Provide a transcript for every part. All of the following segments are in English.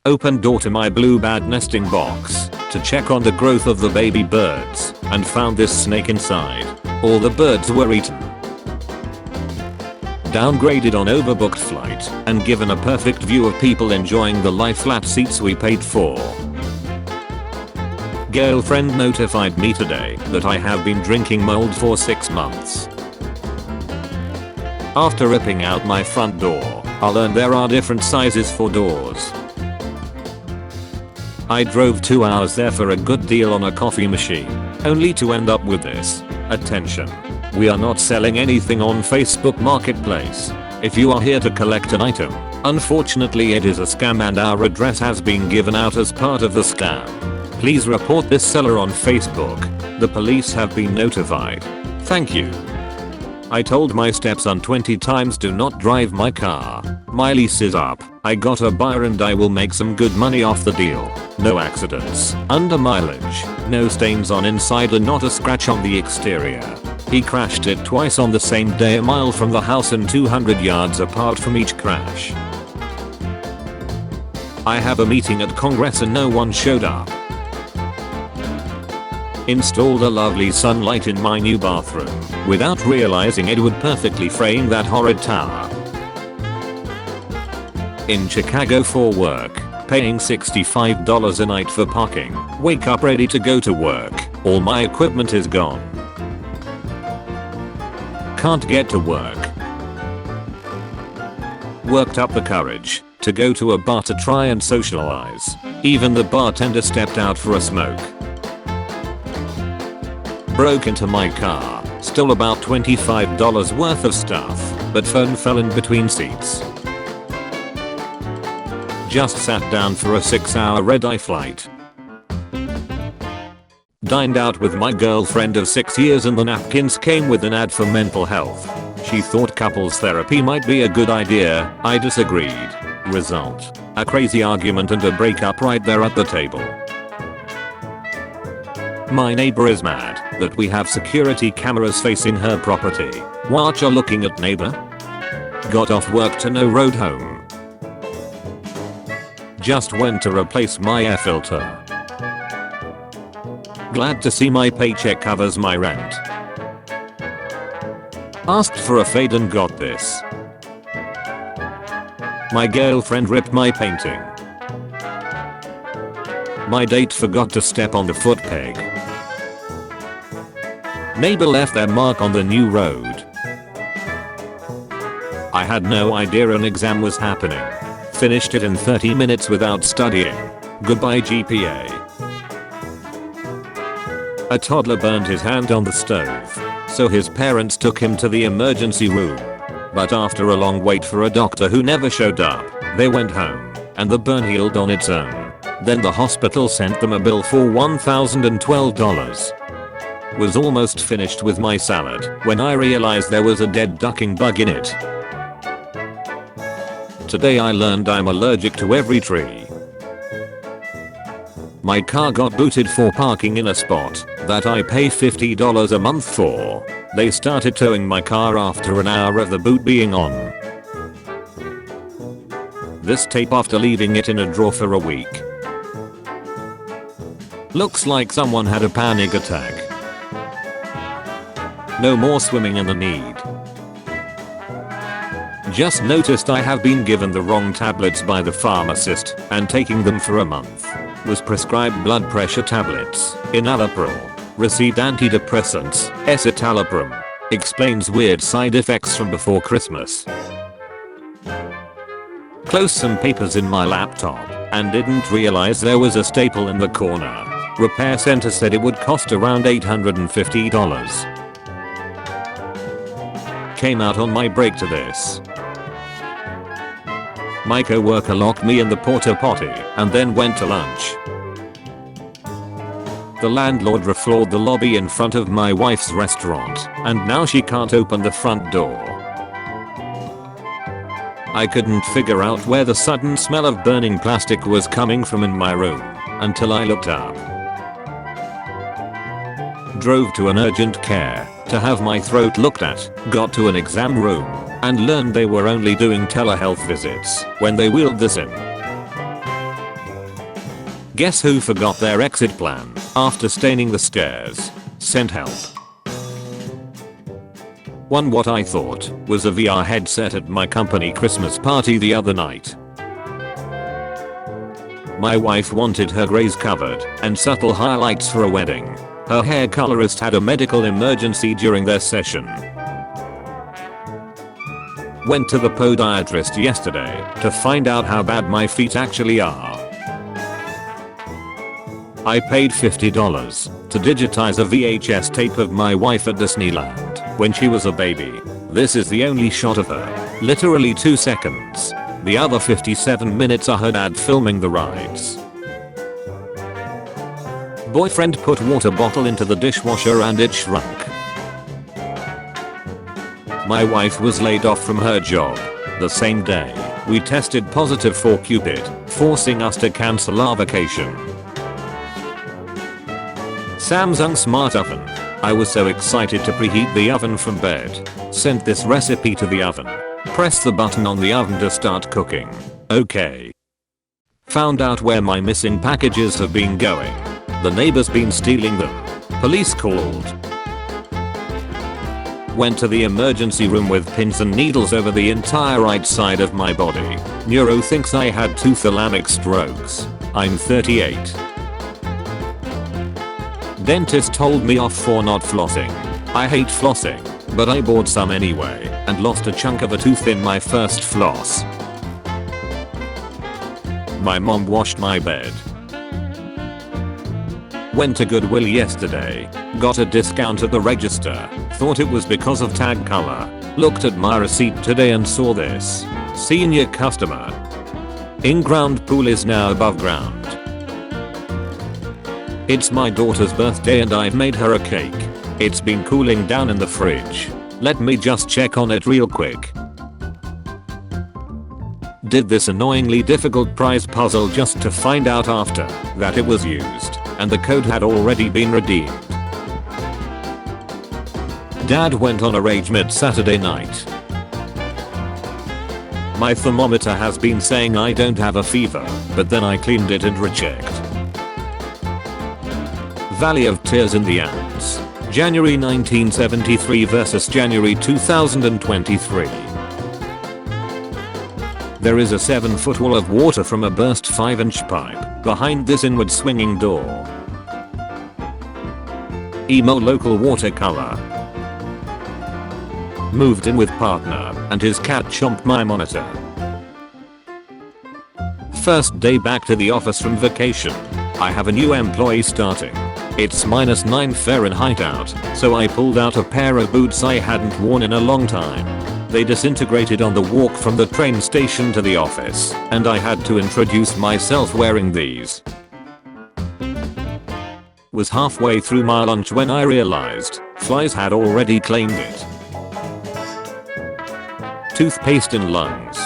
Opened door to my blue bag nesting box to check on the growth of the baby birds and found this snake inside. All the birds were eaten. Downgraded on overbooked flight and given a perfect view of people enjoying the lie flat seats we paid for. Girlfriend notified me today that I have been drinking mold for 6 months. After ripping out my front door, I learned there are different sizes for doors. I drove 2 hours there for a good deal on a coffee machine, only to end up with this. Attention. We are not selling anything on Facebook Marketplace. If you are here to collect an item, unfortunately it is a scam and our address has been given out as part of the scam. Please report this seller on Facebook. The police have been notified. Thank you. I told my stepson 20 times do not drive my car. My lease is up. I got a buyer and I will make some good money off the deal. No accidents, under mileage, no stains on inside and not a scratch on the exterior. He crashed it twice on the same day, a mile from the house and 200 yards apart from each crash. I have a meeting at Congress and no one showed up. Installed a lovely sunlight in my new bathroom without realizing it would perfectly frame that horrid tower. In Chicago for work, paying $65 a night for parking, wake up ready to go to work, all my equipment is gone. Can't get to work. Worked up the courage to go to a bar to try and socialize. Even the bartender stepped out for a smoke. Broke into my car, stole about $25 worth of stuff, but phone fell in between seats. Just sat down for a 6-hour red-eye flight. Dined out with my girlfriend of 6 years and the napkins came with an ad for mental health. She thought couples therapy might be a good idea, I disagreed. Result: a crazy argument and a breakup right there at the table. My neighbor is mad that we have security cameras facing her property. Watch are looking at neighbor. Got off work to no road home. Just went to replace my air filter. Glad to see my paycheck covers my rent. Asked for a fade and got this. My girlfriend ripped my painting. My date forgot to step on the foot peg. Neighbor left their mark on the new road. I had no idea an exam was happening. Finished it in 30 minutes without studying. Goodbye GPA. A toddler burned his hand on the stove, so his parents took him to the emergency room. But after a long wait for a doctor who never showed up, they went home, and the burn healed on its own. Then the hospital sent them a bill for $1,012. Was almost finished with my salad when I realized there was a dead ducking bug in it. Today I learned I'm allergic to every tree. My car got booted for parking in a spot that I pay $50 a month for. They started towing my car after an hour of the boot being on. This tape after leaving it in a drawer for a week. Looks like someone had a panic attack. No more swimming in the need. Just noticed I have been given the wrong tablets by the pharmacist and taking them for a month. Was prescribed blood pressure tablets, enalapril. Received antidepressants, escitalopram. Explains weird side effects from before Christmas. Closed some papers in my laptop and didn't realize there was a staple in the corner. Repair center said it would cost around $850. Came out on my break to this. My co-worker locked me in the porta potty and then went to lunch. The landlord refloored the lobby in front of my wife's restaurant and now she can't open the front door. I couldn't figure out where the sudden smell of burning plastic was coming from in my room until I looked up. Drove to an urgent care to have my throat looked at, got to an exam room, and learned they were only doing telehealth visits when they wheeled this in. Guess who forgot their exit plan after staining the stairs? Sent help. Won what I thought was a VR headset at my company Christmas party the other night. My wife wanted her grays covered and subtle highlights for a wedding. Her hair colorist had a medical emergency during their session. Went to the podiatrist yesterday to find out how bad my feet actually are. I paid $50 to digitize a VHS tape of my wife at Disneyland when she was a baby. This is the only shot of her. Literally 2 seconds. The other 57 minutes are her dad filming the rides. Boyfriend put water bottle into the dishwasher and it shrunk. My wife was laid off from her job. The same day, we tested positive for Cupid, forcing us to cancel our vacation. Samsung Smart Oven. I was so excited to preheat the oven from bed. Sent this recipe to the oven. Press the button on the oven to start cooking. Okay. Found out where my missing packages have been going. The neighbor's been stealing them. Police called. Went to the emergency room with pins and needles over the entire right side of my body. Neuro thinks I had 2 thalamic strokes. I'm 38. Dentist told me off for not flossing. I hate flossing, but I bought some anyway and lost a chunk of a tooth in my first floss. My mom washed my bed. Went to Goodwill yesterday. Got a discount at the register. Thought it was because of tag color. Looked at my receipt today and saw this. Senior customer. In-ground pool is now above ground. It's my daughter's birthday and I've made her a cake. It's been cooling down in the fridge. Let me just check on it real quick. Did this annoyingly difficult prize puzzle just to find out after that it was used and the code had already been redeemed. Dad went on a rage mid Saturday night. My thermometer has been saying I don't have a fever, but then I cleaned it and rechecked. Valley of Tears in the Ants. January 1973 versus January 2023. There is a 7-foot wall of water from a burst 5-inch pipe behind this inward swinging door. Emo local watercolor. Moved in with partner and his cat chomped my monitor. First day back to the office from vacation. I have a new employee starting. It's -9 Fahrenheit out, so I pulled out a pair of boots I hadn't worn in a long time. They disintegrated on the walk from the train station to the office, and I had to introduce myself wearing these. Was halfway through my lunch when I realized flies had already claimed it. Toothpaste in lungs.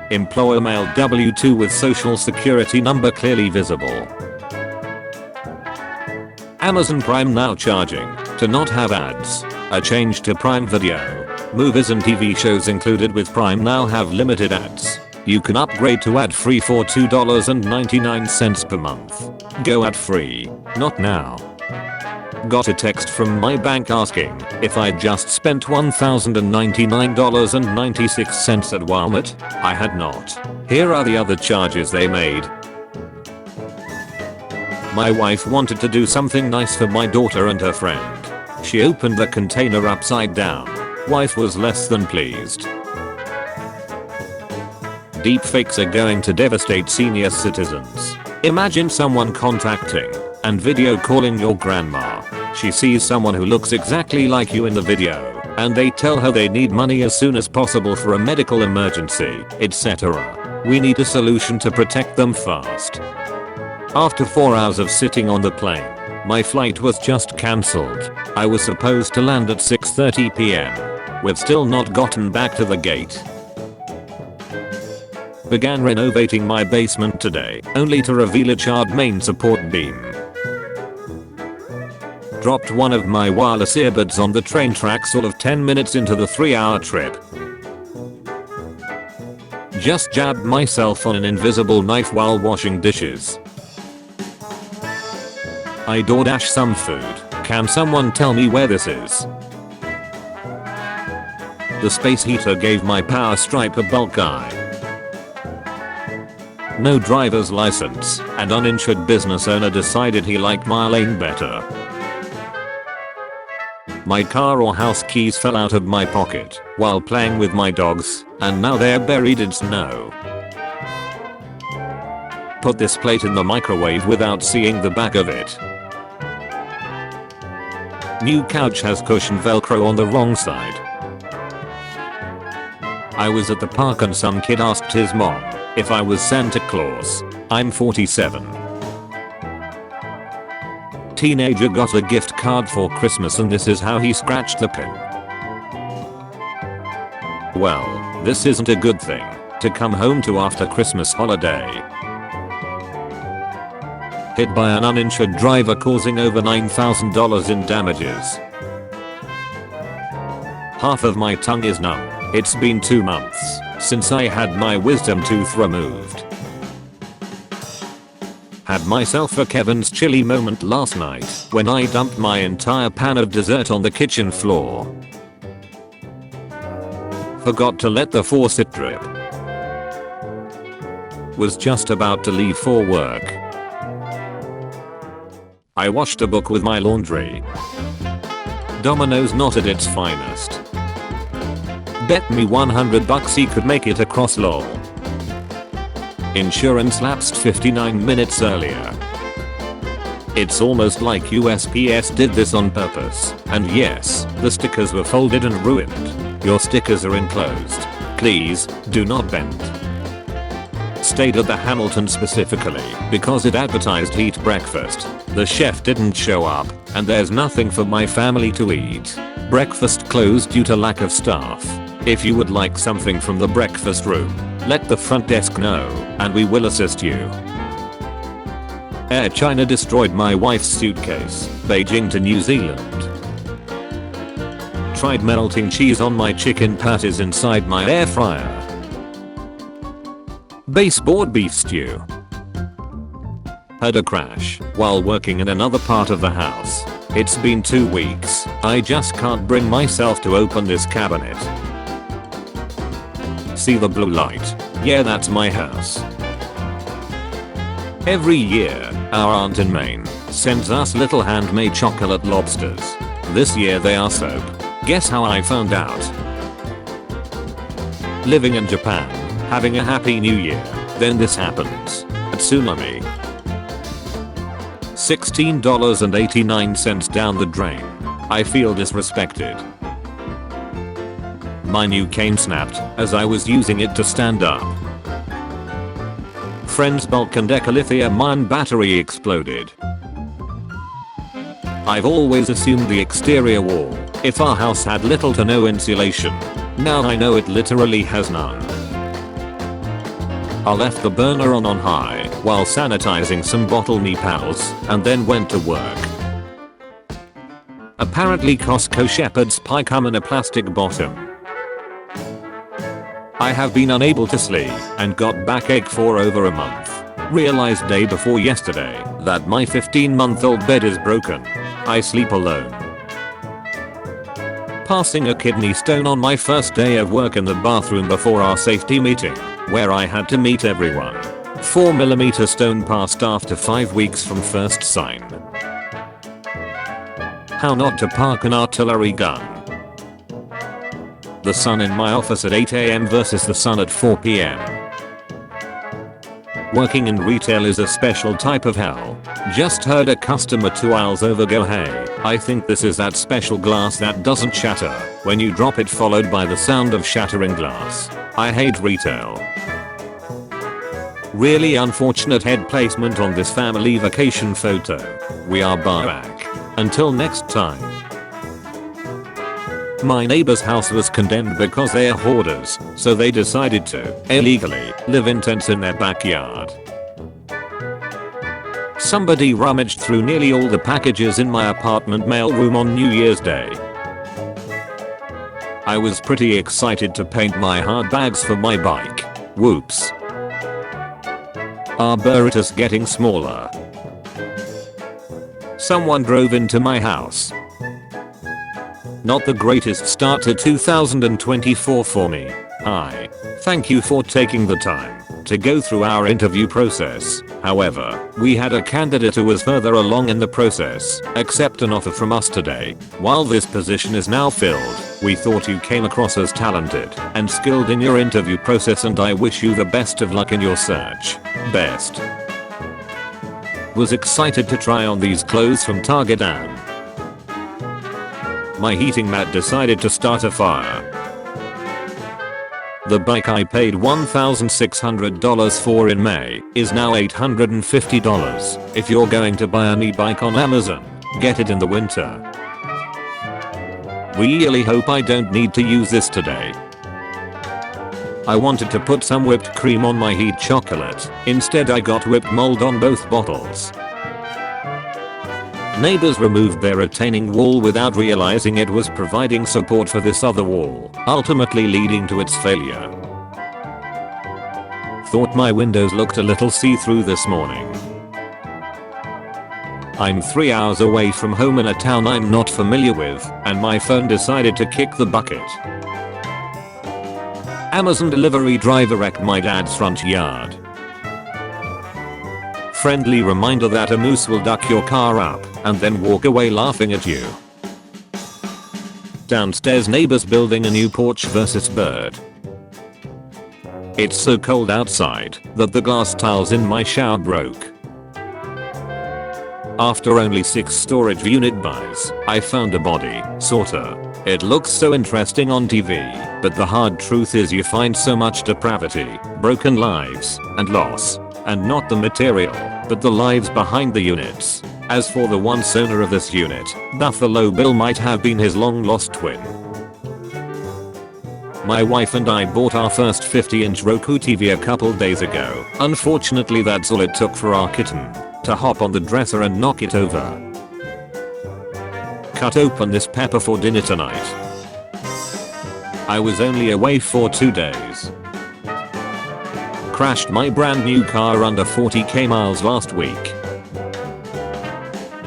Employer mail W2 with social security number clearly visible. Amazon Prime now charging to not have ads. A change to Prime Video. Movies and TV shows included with Prime now have limited ads. You can upgrade to ad free for $2.99 per month. Go ad free. Not now. Got a text from my bank asking if I'd just spent $1,099.96 at Walmart. I had not. Here are the other charges they made. My wife wanted to do something nice for my daughter and her friend. She opened the container upside down. Wife was less than pleased. Deepfakes are going to devastate senior citizens. Imagine someone contacting and video calling your grandma. She sees someone who looks exactly like you in the video, and they tell her they need money as soon as possible for a medical emergency, etc. We need a solution to protect them fast. After 4 hours of sitting on the plane, my flight was just cancelled. I was supposed to land at 6:30 p.m. We've still not gotten back to the gate. Began renovating my basement today, only to reveal a charred main support beam. Dropped one of my wireless earbuds on the train tracks all of 10 minutes into the 3-hour trip. Just jabbed myself on an invisible knife while washing dishes. I DoorDash some food. Can someone tell me where this is? The space heater gave my power stripe a bulk eye. No driver's license, and uninsured business owner decided he liked my lane better. My car or house keys fell out of my pocket while playing with my dogs, and now they're buried in snow. Put this plate in the microwave without seeing the back of it. New couch has cushion velcro on the wrong side. I was at the park and some kid asked his mom if I was Santa Claus. I'm 47. Teenager got a gift card for Christmas and this is how he scratched the pin. Well, this isn't a good thing to come home to after Christmas holiday. Hit by an uninsured driver causing over $9,000 in damages. Half of my tongue is numb. It's been 2 months since I had my wisdom tooth removed. Had myself a Kevin's chili moment last night when I dumped my entire pan of dessert on the kitchen floor. Forgot to let the faucet drip. Was just about to leave for work. I washed a book with my laundry. Domino's not at its finest. Bet me $100 he could make it across lol. Insurance lapsed 59 minutes earlier. It's almost like USPS did this on purpose. And yes, the stickers were folded and ruined. Your stickers are enclosed. Please, do not bend. Stayed at the Hamilton specifically because it advertised eat breakfast. The chef didn't show up, and there's nothing for my family to eat. Breakfast closed due to lack of staff. If you would like something from the breakfast room, let the front desk know, and we will assist you. Air China destroyed my wife's suitcase, Beijing to New Zealand. Tried melting cheese on my chicken patties inside my air fryer. Baseboard beef stew. Had a crash while working in another part of the house. It's been 2 weeks. I just can't bring myself to open this cabinet. See the blue light? Yeah, that's my house. Every year, our aunt in Maine sends us little handmade chocolate lobsters. This year they are soap. Guess how I found out? Living in Japan, having a happy new year, then this happens. A tsunami. $16.89 down the drain. I feel disrespected. My new cane snapped as I was using it to stand up. Friend's bulk and lithium-ion battery exploded. I've always assumed the exterior wall, if our house had little to no insulation. Now I know it literally has none. I left the burner on high while sanitizing some bottle pals and then went to work. Apparently Costco shepherd's pie come in a plastic bottom. I have been unable to sleep and got backache for over a month. Realized day before yesterday that my 15-month-old bed is broken. I sleep alone. Passing a kidney stone on my first day of work in the bathroom before our safety meeting, where I had to meet everyone. 4mm stone passed after 5 weeks from first sign. How not to park an artillery gun. The sun in my office at 8 AM versus the sun at 4 PM. Working in retail is a special type of hell. Just heard a customer 2 aisles over go, hey, I think this is that special glass that doesn't shatter when you drop it, followed by the sound of shattering glass. I hate retail. Really unfortunate head placement on this family vacation photo. We are back. Until next time. My neighbor's house was condemned because they are hoarders, so they decided to illegally live in tents in their backyard. Somebody rummaged through nearly all the packages in my apartment mailroom on New Year's Day. I was pretty excited to paint my hard bags for my bike. Whoops. Our burritos getting smaller. Someone drove into my house. Not the greatest start to 2024 for me. Hi. Thank you for taking the time to go through our interview process. However, we had a candidate who was further along in the process, accept an offer from us today. While this position is now filled, we thought you came across as talented and skilled in your interview process, and I wish you the best of luck in your search. Best. Was excited to try on these clothes from Target and my heating mat decided to start a fire. The bike I paid $1,600 for in May is now $850. If you're going to buy an e-bike on Amazon, get it in the winter. Really hope I don't need to use this today. I wanted to put some whipped cream on my heat chocolate. Instead I got whipped mold on both bottles. Neighbors removed their retaining wall without realizing it was providing support for this other wall, ultimately leading to its failure. Thought my windows looked a little see-through this morning. I'm 3 hours away from home in a town I'm not familiar with, and my phone decided to kick the bucket. Amazon delivery driver wrecked my dad's front yard. Friendly reminder that a moose will duck your car up and then walk away laughing at you. Downstairs neighbors building a new porch versus bird. It's so cold outside that the glass tiles in my shower broke. After only 6 storage unit buys, I found a body, sorta. It looks so interesting on TV, but the hard truth is you find so much depravity, broken lives, and loss. And not the material, but the lives behind the units. As for the once owner of this unit, Buffalo Bill might have been his long lost twin. My wife and I bought our first 50-inch Roku TV a couple days ago. Unfortunately that's all it took for our kitten to hop on the dresser and knock it over. Cut open this pepper for dinner tonight. I was only away for 2 days. Crashed my brand new car under 40k miles last week.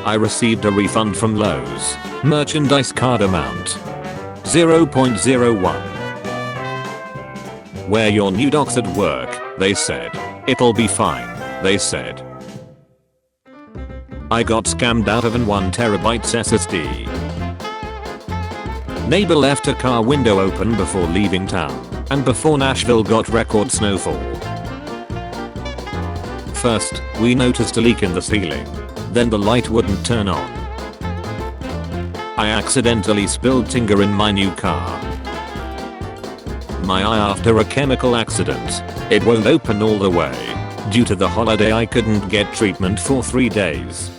I received a refund from Lowe's. Merchandise card amount 0.01. Wear your new docs at work, they said. It'll be fine, they said. I got scammed out of an 1TB SSD. Neighbor left a car window open before leaving town, and before Nashville got record snowfall. First, we noticed a leak in the ceiling. Then the light wouldn't turn on. I accidentally spilled Tinger in my new car. My eye after a chemical accident. It won't open all the way. Due to the holiday I couldn't get treatment for 3 days.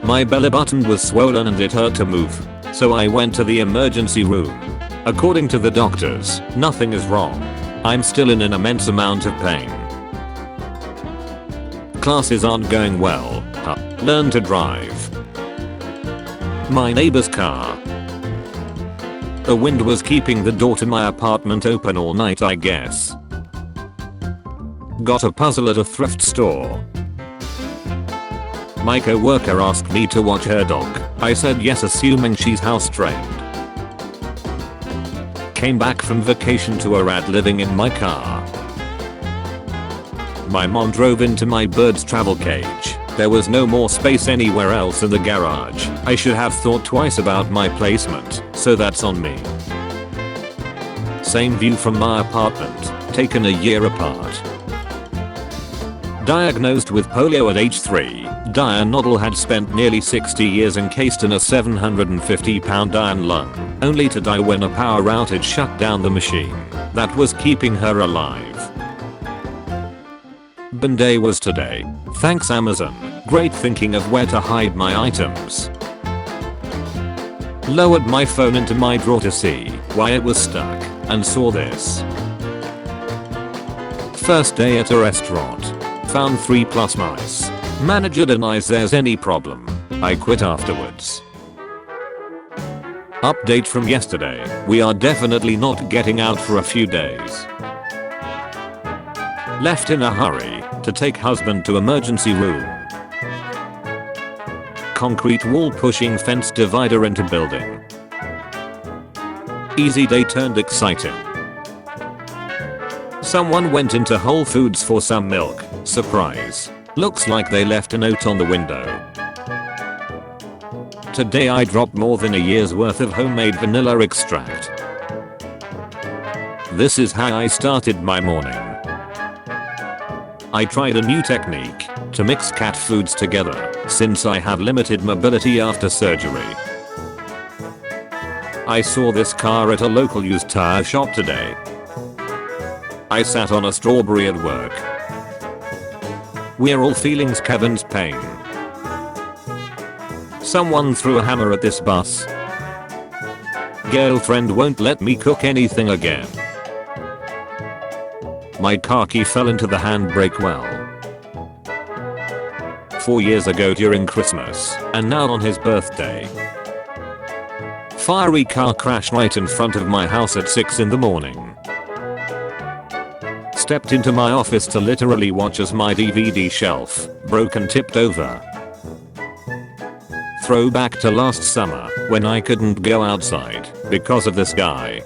My belly button was swollen and it hurt to move. So I went to the emergency room. According to the doctors, nothing is wrong. I'm still in an immense amount of pain. Classes aren't going well. Learn to drive. My neighbor's car. The wind was keeping the door to my apartment open all night, I guess. Got a puzzle at a thrift store. My co-worker asked me to watch her dog. I said yes, assuming she's house trained. Came back from vacation to a rat living in my car. My mom drove into my bird's travel cage. There was no more space anywhere else in the garage. I should have thought twice about my placement, so that's on me. Same view from my apartment, taken a year apart. Diagnosed with polio at age 3, Diane Noddle had spent nearly 60 years encased in a 750-pound iron lung, only to die when a power outage shut down the machine that was keeping her alive. Bin day was today. Thanks Amazon. Great thinking of where to hide my items. Lowered my phone into my drawer to see why it was stuck and saw this. First day at a restaurant. Found 3+ mice. Manager denies there's any problem. I quit afterwards. Update from yesterday. We are definitely not getting out for a few days. Left in a hurry to take husband to emergency room. Concrete wall pushing fence divider into building. Easy day turned exciting. Someone went into Whole Foods for some milk. Surprise. Looks like they left a note on the window. Today I dropped more than a year's worth of homemade vanilla extract. This is how I started my morning. I tried a new technique to mix cat foods together since I have limited mobility after surgery. I saw this car at a local used tire shop today. I sat on a strawberry at work. We're all feeling Kevin's pain. Someone threw a hammer at this bus. Girlfriend won't let me cook anything again. My car key fell into the handbrake well. 4 years ago during Christmas, and now on his birthday. Fiery car crash right in front of my house at 6 in the morning. Stepped into my office to literally watch as my DVD shelf broke and tipped over. Throwback to last summer when I couldn't go outside because of this guy.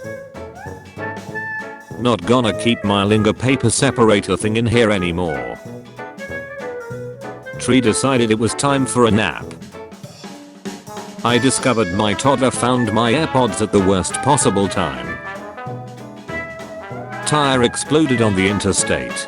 Not gonna keep my Linger paper separator thing in here anymore. Tree decided it was time for a nap. I discovered my toddler found my AirPods at the worst possible time. Tire exploded on the interstate.